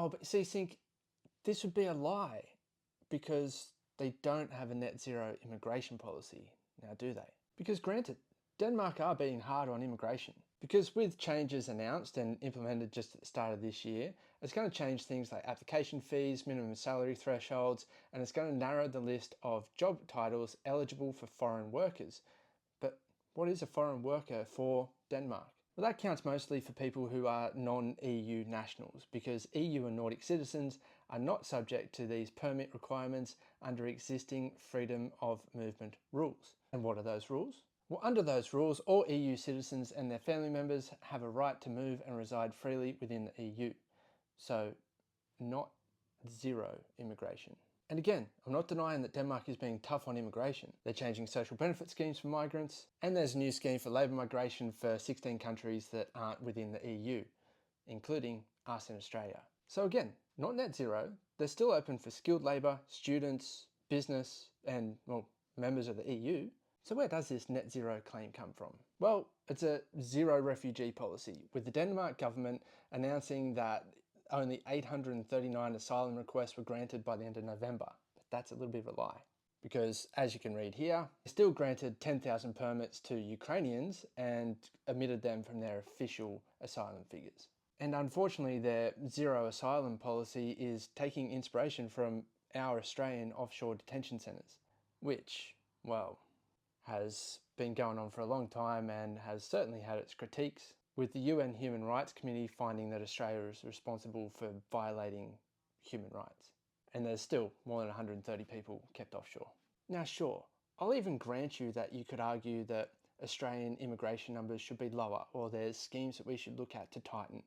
Oh, but see, think this would be a lie because they don't have a net zero immigration policy now, do they? Because granted, Denmark are being hard on immigration. Because with changes announced and implemented just at the start of this year, it's going to change things like application fees, minimum salary thresholds, and it's going to narrow the list of job titles eligible for foreign workers. But what is a foreign worker for Denmark? Well, that counts mostly for people who are non-EU nationals, because EU and Nordic citizens are not subject to these permit requirements under existing freedom of movement rules. And what are those rules? Well, under those rules, all EU citizens and their family members have a right to move and reside freely within the EU. So, not zero immigration. And again, I'm not denying that Denmark is being tough on immigration. They're changing social benefit schemes for migrants, and there's a new scheme for labour migration for 16 countries that aren't within the EU, including us in Australia. So again, not net zero, they're still open for skilled labour, students, business, and, well, members of the EU. So where does this net zero claim come from? Well, it's a zero refugee policy, with the Denmark government announcing that only 839 asylum requests were granted by the end of November. But that's a little bit of a lie. Because as you can read here, they still granted 10,000 permits to Ukrainians and omitted them from their official asylum figures. And unfortunately, their zero asylum policy is taking inspiration from our Australian offshore detention centres, which, well, has been going on for a long time and has certainly had its critiques, with the UN Human Rights Committee finding that Australia is responsible for violating human rights. And there's still more than 130 people kept offshore. Now sure, I'll even grant you that you could argue that Australian immigration numbers should be lower, or there's schemes that we should look at to tighten.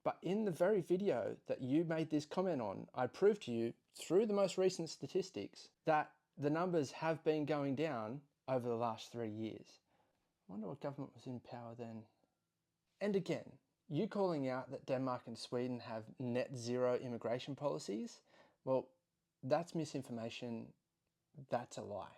But in the very video that you made this comment on, I proved to you through the most recent statistics that the numbers have been going down over the last 3 years. I wonder what government was in power then. And again, you calling out that Denmark and Sweden have net zero immigration policies, well, that's misinformation, that's a lie.